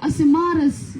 as maras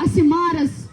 as maras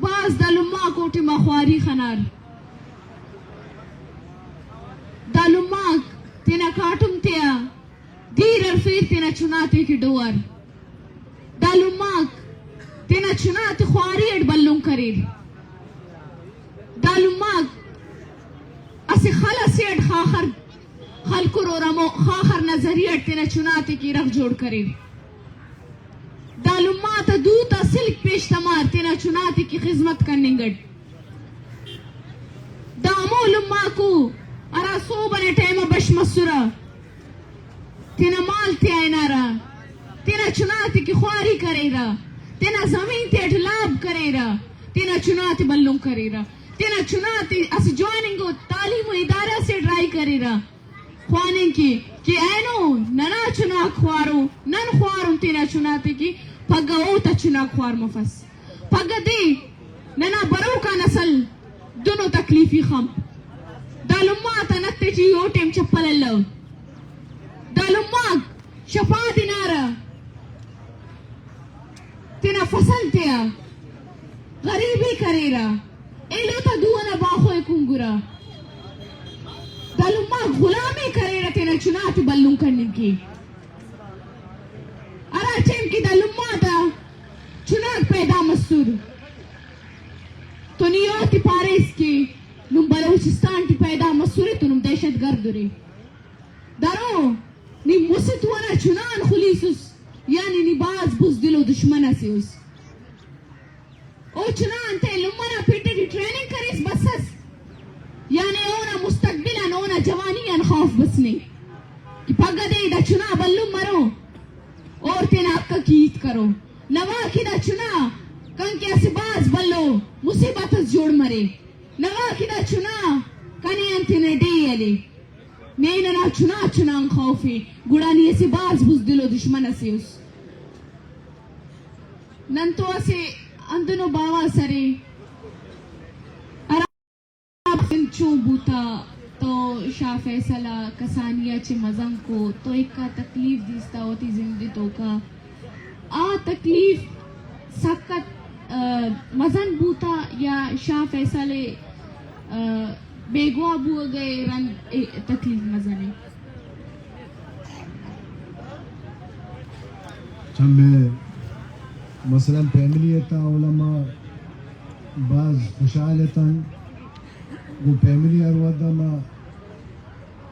باز دا لما کوٹی مخواری خنار دا لما تینا کاٹم تیا دیر ارفیر تینا چناتے کی ڈوار دا لما تینا چناتے خواری اڈ بلوں کریر دا لما اسی خلص اڈ خاخر خلکو رو رمو خاخر نظری اڈ تینا چناتے کی رخ جوڑ کریر دا لما تا دوتا سلک پیش تمار تینا چناتے کی خدمت کرنے گڑ دا مو لما کو ارا صوبن ٹیمہ بش مسورا تینا مال تی آئینا را تینا چناتے کی خواری کرے را تینا زمین تی اٹلاب کرے را تینا چناتے بلوں کرے را تینا چناتے اس جوائننگو تعلیم و ادارہ سے ڈرائی کرے را خوانن کی کہ اینو ننا چناک خوارو نن خوارم تینا چناتے کی پگا اوتا چناک خوار مفس پگا دے ننا برو کا نسل دونوں تکلیفی خم دا لما تا نتے چی یو ٹیم چپل اللہ دا لما شفا دینارا تینا فصل تیا غریبی کرے را ایلو تا دوانا باخوی کنگورا دا لما غلامی کرے را تینا چناتی بلوں کرنے کی ارا ٹیم کی دا لما تا چناک پیدا مستور تو نیوتی پاریس کی نم بلوچستان تی پیدا مسوری تو نم دہشت گرد رے درو نی مسیت وانا چنان خلیسوس یعنی نی باز بزدل و دشمن سیوس او چنان تے لمنا پیٹے دی ٹریننگ کریس بسس یعنی اونا مستقبلا اونا جوانی خوف بسنے کہ پگا دے دا چنا بلو مرو اور تینا اکا کیت کرو نوا کی دا چنا کن کے اسی باز بلو مصیبت جوڑ مرے نوا کی دا چنا کنے انتنے دے یلے نینا نا چنا چنان خوفی گوڑانی ایسی باز بزدل و دشمن اسیوس نن تو اسے اندنو باوا سرے اراب سنچو بوتا تو شاہ فیصلہ کسانیہ چے مزم کو تو ایک کا تکلیف دیستا ہوتی زندگیتوں کا تکلیف سکت مزن بوتا یا شاہ فیصلے بیگوا بو گئے رن تکلیف مزنے چمیں مثلا فیملی تا علماء بعض خوشحال تا وہ فیملی اروادا ما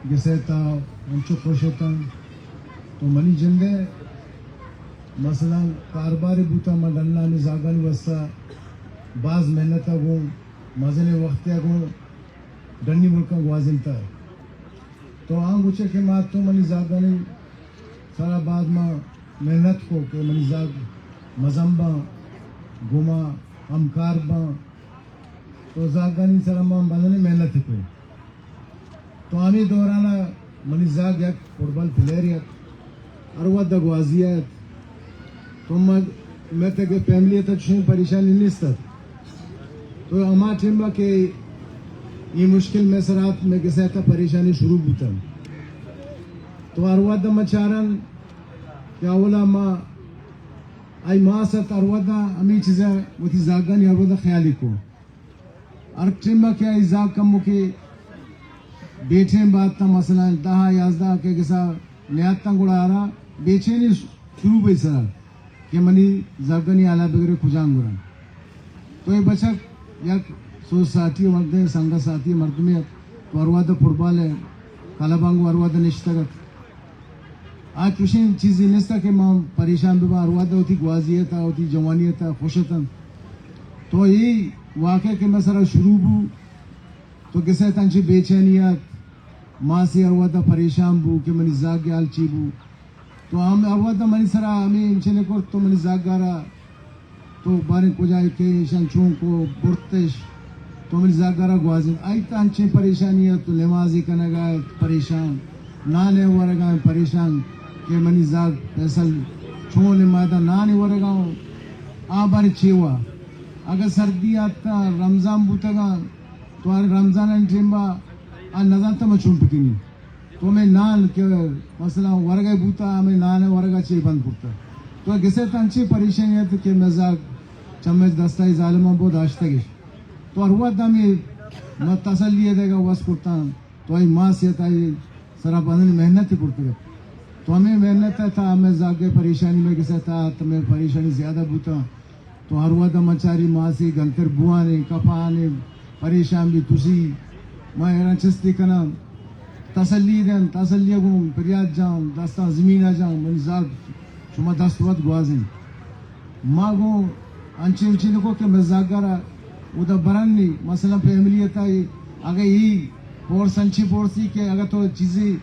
جسے تا انچو خوش تا تو منی جندے مثلا کاربار بوتا ما ڈنلانی زاگانی وستا بعض محنتا گو مزنے وقتیا گو ڈنی ملکا گوازنتا تو آن گوچے کہ ما تو منی زاگانی سارا بعد ما محنت کو کہ منی زاگ مزمبا گما امکار با تو زاگانی سارا ما مزنے محنت کو تو آنی دورانا منی زاگ یک فٹبال پلیر یک ارود دا گوازیت تو میں تے کہ فیملی تا چھویں پریشانی نیستا تو اما ٹھمبا کہ یہ مشکل میں سرات میں کسے تا پریشانی شروع ہوتا تو ارود دا مچارن کہ اولا ما آئی ماں ست ارود دا امی چیزیں وہ تھی زاگانی ارود دا خیالی کو ار ٹھمبا کہ آئی زاگ کمو کہ بیٹھیں بات تا مثلا 10-11 کے کسا نیات تا گوڑا آرہا بیچیں نہیں شروع بھئی سرا کہ منی زاگانی آلہ بگرے کھجان گورن تو یہ بچک یک سوچ ساتھی مردے سنگا ساتھی مردمیت تو اروادا فٹبال ہے کالابانگو اروادا نشتگت آج کسی چیزی نیستا کہ ماں پریشان بھی با اروادا ہوتی گوازیتا ہوتی جوانیتا خوشتا تو یہ واقعہ کہ میں سرا شروع بو تو کسے تنچی بے چینیت ماں سے اروادا پریشان بو کہ منی زاگ آل چی بو تو ہم اروادا منی سرا ہمیں انچنے کو تو منی زاگ گارا تو بارن کو جائے کہ شنچوں کو برتش تو منی زاگ گارا گوازن آئی تا انچیں پریشانی ہے تو نمازی کنگا پریشان نانے ورگا پریشان کہ منی زاگ پیسل چھونے مادہ نانے ورگا آبار چیوا اگر سردی آتا رمضان بوتا گا تو رمضان انٹھیمبا نظر تا میں چھوڑ پکنی تو میں نان کہ مثلا ورگا بوتا ہمیں نان ورگا چی بند پڑتا تو کسے تا انچی پریشانی ہے کہ مزاگ چمچ دستائی ظالمہ بود آشتگش تو اروا دامی تسلیه دیگه واس کرتان تو ای ماں سے تائی سرا بدن محنت کرتے گا تو ہمیں محنت تھا ہمیں زاگے پریشانی میں کیسے تھا تمہیں پریشانی زیادہ بوتا تو ہر وقت مچاری ماں سے گنتر بوانے کپانے پریشان بھی تسی میں ایران چستی کنا تسلی دیں تسلی گوں پریاد جاؤں دستان زمین آ جاؤں من زاگ شما دست وقت گوازیں ماں گوں انچی اچھی دیکھو کہ میں زاگارا وہ تو برن نہیں مثلا فیملی تھا اگر یہ پور سنچی پورسی کہ اگر تو چیزیں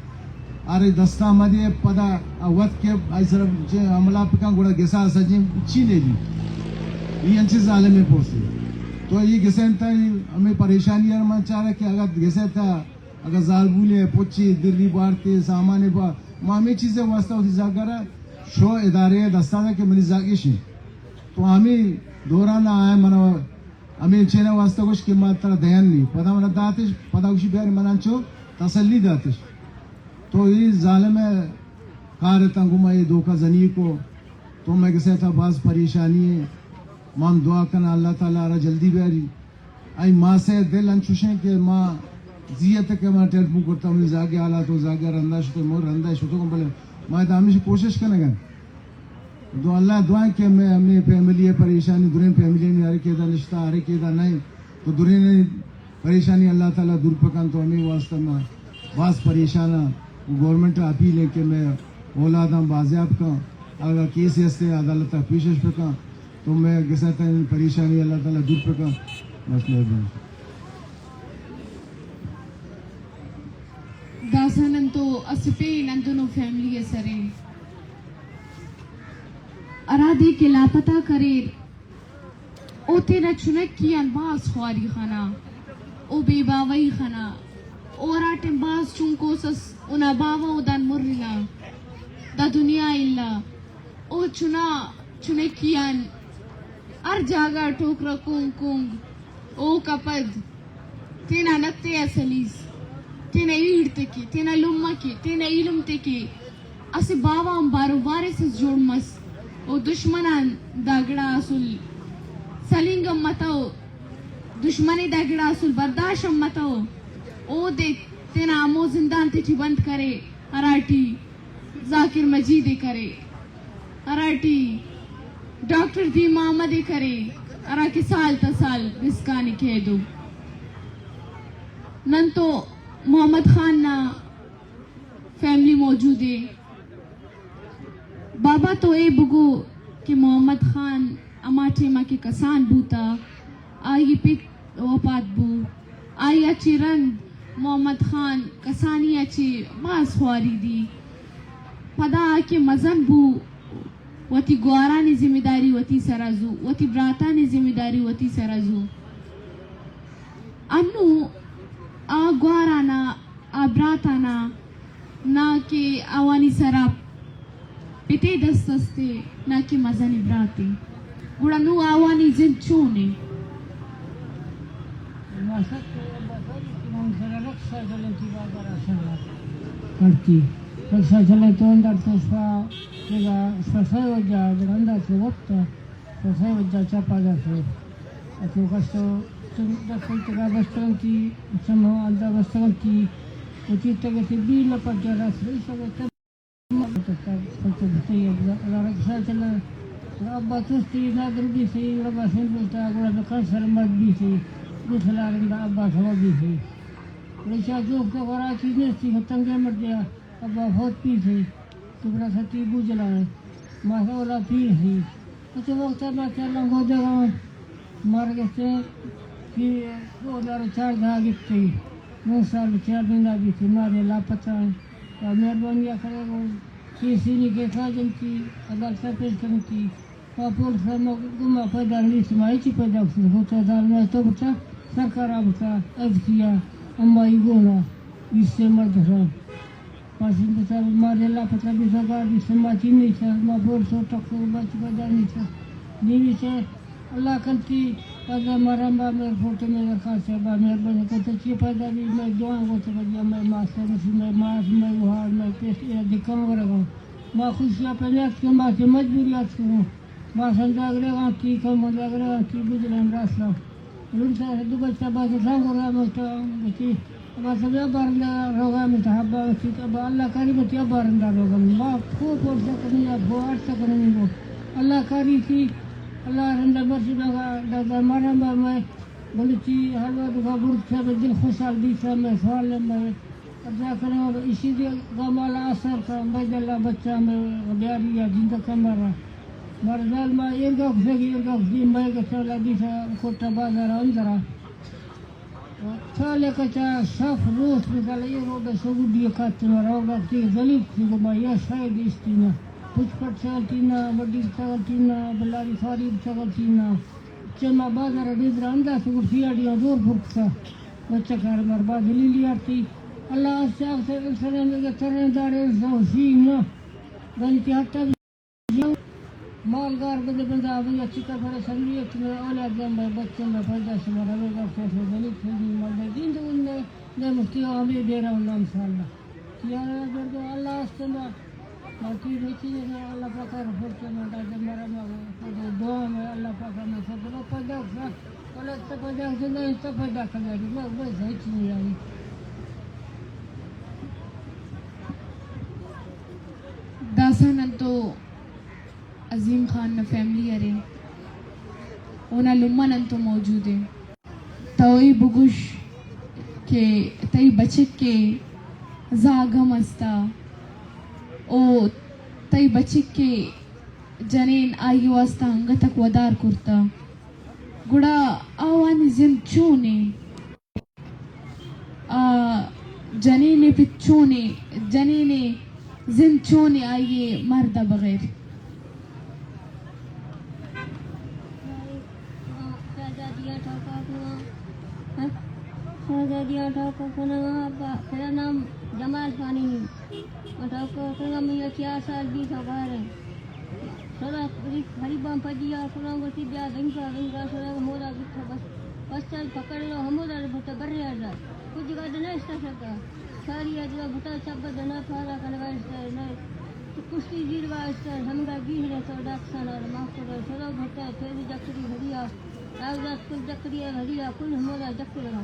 ارے دستا مدے پدا وقت کے ایسر عملہ پکان گوڑا گسا سجیں چی لے لی یہ انچی ظالم پورسی تو یہ گسین تھا ہمیں پریشانی ہے چاہ رہا کہ اگر گسے تھا اگر زال بولے پوچھی دلی بارتے سامان با ہمیں چیزیں واسطہ ہوتی زاگرہ شو ادارے دستا تھا کہ منی زاگیش ہیں تو ہمیں دورانا آئے منو ہمیں چینا واسطہ کچھ کہ ماترہ دھیان نہیں پدا منہ داتش پدا کچھ بیار منانچو تسلی داتش تو یہ ظالم کارتا گما یہ دھوکہ زنی کو تو میں کسے تھا بعض پریشانی ہے ماں دعا کرنا اللہ تعالیٰ را جلدی بیاری آئی ماں سے دل انچوشیں کہ ماں زیت کہ میں ٹیلفون کرتا ہوں زاگے آلا تو زاگے رندہ شتے مور رندہ شتو کو بلے میں تو ہمیشہ کوشش کرنے گا دو اللہ دعائیں کہ میں ہمیں فیملی پریشانی دورین فیملی نہیں ہر کیدا نشتہ ہر کیدا نہیں تو دورین پریشانی اللہ تعالیٰ دور پکان تو ہمیں واسطہ میں بعض پریشانہ گورنمنٹ اپیل ہے کہ میں اولاداں بازیاب کا اگر کیس ہستے عدالت پیشش پکا تو میں گستا پریشانی اللہ تعالیٰ دور پکا بس مہربانی داسانن تو اسپے نندنو فیملی سرے ارادے کے لاپتہ کریر او تینا چنک کی انباز خواری خانا او بے باوی خانا او راٹن باز چونکو سس اونا باوا او دان مرنا دا دنیا اللہ او چنکیان ار جاگا ٹوکرا کونگ کونگ او کپد تینا نکتے اصلیز تینا ایڑ تکی تینا لما کی تینا علم تکی اسے باوا ہم بارو بارے سے جوڑ مس او دشمنان داگڑا اصل سلنگم متاو دشمنی داگڑا اصل برداشم متاو او دے تینا آمو زندان تیچی بند کرے اراٹی ذاکر مجیدے کرے اراٹی ڈاکٹر دی محمدے کرے ارا کی سال تا سال رسکانی کہہ دو نن تو محمد خان نا فیملی موجود ہے بابا تو اے بگو کہ محمد خان اما ٹیما کے کسان بوتا آئی پک وپات بو آئی اچھی رند محمد خان کسانی اچھی باز خواری دی پدا آکے مزن بو وتی گوارانی ذمہ داری وتی سرازو وتی براتانی ذمہ داری وتی سرازو انو آ گوارانا آ براتانا نا کہ آوانی سراب پتے دستستے نا کہ مزنی براتے گوڑا نو آوانی زند چونے کرتی رکشا چلے تو اندر تو سفائی وجہ اندر سے وقت سفائی وجہ چاپا جاتے تو کشتو دستان تکا بستان کی سمو اندر بستان کی وچی تکا تی بیل پر جارا سری سکا تب رکشا چلے ابا توستی نادر بھی سی ربا سن بولتا گوڑا دکان سرمت بھی سی دوسرا رندہ ابا سوا بھی سی رکشا جوک کا ورا چیز نیستی ختم گیا مر گیا ابا بہت پیر تھی تبرا ستی بو جلائے ماں کا اولا پیر تھی اس وقت میں چلوں گو جگہ مار گئے کہ 2004 دھا گئی 9 سال 4 مہینہ بھی تھی مارے لاپتہ اور مہربانی کرے وہ کسی نے کے خاجن کی عدالت پیش کرنے کی پاپول سے گما پیدا نہیں سمائی چی پیدا ہوتا دار میں تو بچا سرکار آبتا کیا اما گونا اس سے مرد ہے پاسن بتا مارے لاپتہ بھی سرکار بھی سماچی نہیں تھا ماں بول سو تک بچ پیدا نہیں تھا نہیں سے اللہ کرتی پیدا مارا با میرے فوٹو میں رکھا سے با مہربانی کرتے چی پیدا بھی میں دعائیں کو چکا میں ماسٹر میں ماس میں وہاں میں پیس دکھاؤں گا ماں خوشیاں پہلے کے ماں سے مجبوریات کروں Masandagre ki kamandagre ki bujlan rasla. Lunta dubacha ba sangora mata ki masabya barla roga mutahabba ki ba Allah karimati baranda roga ma ko por sakani bo sakani bo Allah kari ki Allah randa barsiba da maramba ma بلچی حلوہ دکھا برد سے دل خوشحال دی سے میں سوال میں ارجا کریں اور اسی دے غمال اثر کا بج اللہ بچہ میں بیاری یا جندہ کمرہ مرزال میں ارگا خسگی ارگا خسگی میں کچھولا دی سے کوٹا بازار اندرہ سالے کچھا صف روس بکالا یہ روڈا سگو دیئے کاتنا روڈا کتی ظلیب سگو میں یا شاید استینا کچھ پٹ چگلتینا بڑی چگلتینا بلاری فاریب چگلتینا چما بازار دیدر اندہ سگو فیاڑیاں دور پھرکتا بچہ کار مرباد لیلی آرتی اللہ سیاغ سے سرین لگے ترین دارے سوشینا گنتی حتی مالگار بدے بندہ آبی اچھی کا پھر سنگیت میں اولاد جنبے بچوں میں پیدا شمار حلوہ گا سے دلیت سنگی مردے دین دو انہیں دے مفتی آمی دے رہا ہوں انشاءاللہ کیا رہا جردو اللہ استماع باقی ریچی ہے اللہ پاکا رفرچہ میں داجہ مرا میں دعا میں اللہ پاکا میں سب پیدا کھا ولد تا پیدا کھا نہیں تا پیدا کھا جاگی میں بس ہیچ نہیں آئی داساننتو عظیم خان نا فیملی ارے اونا لمننتو موجود ہے توئی بگوش کے تئی بچک کے زاگم استا او تئی بچک کے جنین آئی واسطہ ہنگا تک ودار کرتا گڑا آوانی زند چونے جنین پچونے جنین زند چونے آئیے مردہ بغیر شہزادیاں ٹھوکو میرا نام جمال فانی ٹھوکو سنگا میں 4 سال بھی سوگار ہے سورا غریباں پجیا سورا گوتی بیا دنگا دنگا سورا مورا بٹھا بس چل پکڑ لو ہمورا بٹا بریا جا کچھ گاڑ نہ استا سکا ساری اجوا بٹا چب دنا پھارا کنوا استا نہ کشتی جیروا استا ہمگا گیرے تو ڈاکسان اور معاف کرو سورا بٹا پھر جکری بھڑیا کاغذات کل جکری بھڑیا کل ہمورا جکرا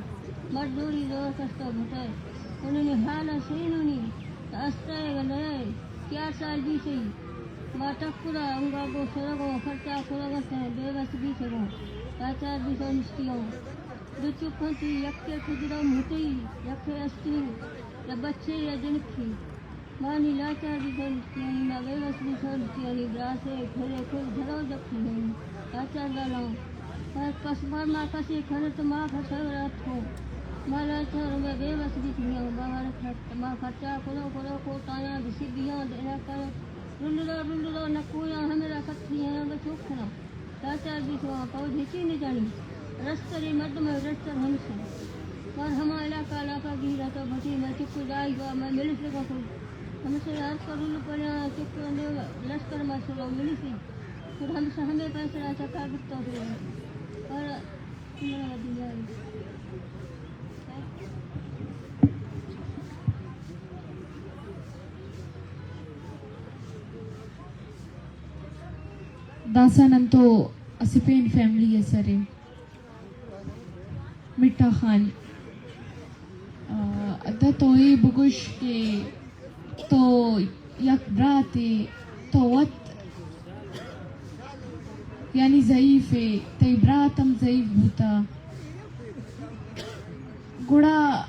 مزدوری زور کستا بھٹائے انہوں نے حالا سینوں نے اسٹائے گلائے 4 سال بھی صحیح ماں ٹکرا انگا کو سرگوں خرچہ کھرگتے ہیں بے بس بھی سرگوں 4 بھی سو نشتیوں دو چپوں تھی یکے کجرہ مٹی یکے اسٹی یا بچے یا جنکھی مانی لاچار بھی سو نشتیوں ماں بے بس بھی سو نشتیوں براسے کھرے کھر دھرو جکھی ہیں لاچار گالاؤں پر کسبار ماں کسی کھرت ماں کھسر رات ہو مالا چھوڑ میں بے بس بھی تھیاں باہر کھت ماں خرچہ کرو کو تایا بسی بیاں دینا کر رلو نکویاں ہمیرا کتھی ہیں بچوکھنا لاچار بھی سوا پود ہچی نہیں جانی رستری مرد میں رستر ہم سے اور ہما علاقہ گیرا تو بھٹی میں چکو جائی گا میں ملی سکا کوئی ہم سے ہر کو رلو پڑیا چکو لشکر میں سلو ملی سی پھر ہم سے ہمیں پیسرا چکا گتا پھر اور میرا دنیا داساننتو اسپین فیملی ہے سرے مٹا خان دا توئی بگوش کے تو یک براتے تو وط یعنی ضعیف ہے تی براتم ضعیف بوتا گڑا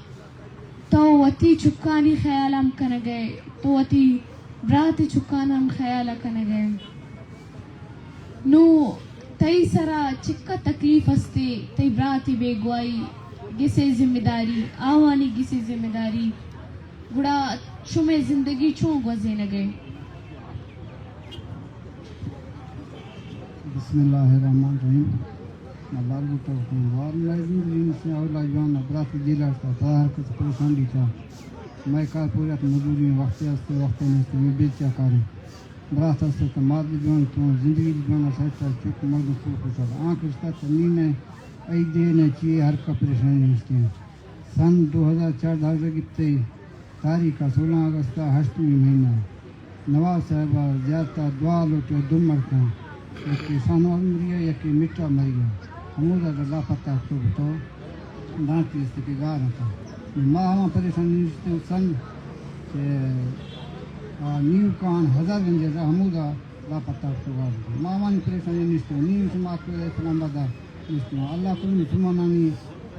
تو وطی چکانی خیالام کنا گئے تو وطی براتی چکانام خیالا کنا گئے نو تئی سرا چکا تکلیف استے تئی براتی بے گوائی گسے ذمہ داری آوانی گسے ذمہ داری گڑا شمع زندگی چون گوزے نگے بسم اللہ الرحمن الرحیم مبارک توقیم وار لازم دین سے اولا جوان ابراتی دیلار تا تاہر کس پریشان دیتا میں کار پوریت مدوری وقتی استے وقتی نیستے میں بیچیا کاری برات استے کہ مادی جوان تو زندگی جوان سیتا چک مردو کو خوشل آنکھ رشتہ تنین ہے ای دینے چیئے ہر کا پریشانی نیستے ہیں سن 2004 دھاگے گپتے تاریخ 16 اگست 8ویں مہینہ نواز صاحبہ زیادہ دعا لوٹے دم مرکاں ایک سانو مریا یک مٹا مریا ہمودا لا پتہ تو ڈانٹ اس کے گار تھا ماں ہم پریشانی سے سن کہ نیو کان ہزار گنجے ہمودا لا پتہ تو گار ماں ہم پریشانی نشتے نیو سماعت کو اسلام بادہ نشتے اللہ کو مسلمانانی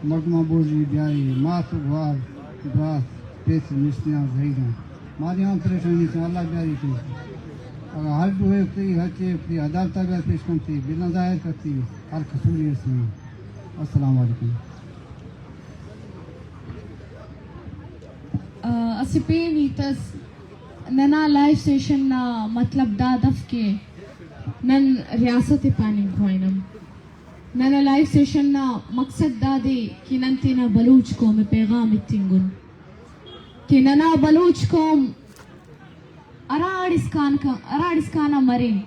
مردما بوزی بیاری ماں تو گوار براس پیس نشتیاں زہید ہیں ماری ہم پریشانی سے اللہ بیاری تھی اگر ہر دوے اپنی ہر چیز اپنی عدالتہ بھی پیش کرتی بنا ظاہر کرتی ہر قصوری اس میں السلام علیکم اسی پینی تس ننا لائف سیشن نا مطلب دا دف کے نن ریاست پاننگ ہوئنم ننا لائف سیشن نا مقصد دا دے کہ نن تینا بلوچ قوم پیغام اتنگن کہ ننا بلوچ قوم اراڑ اسکانا مرین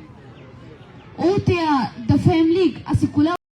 او تیا دا فیملی اسی کلا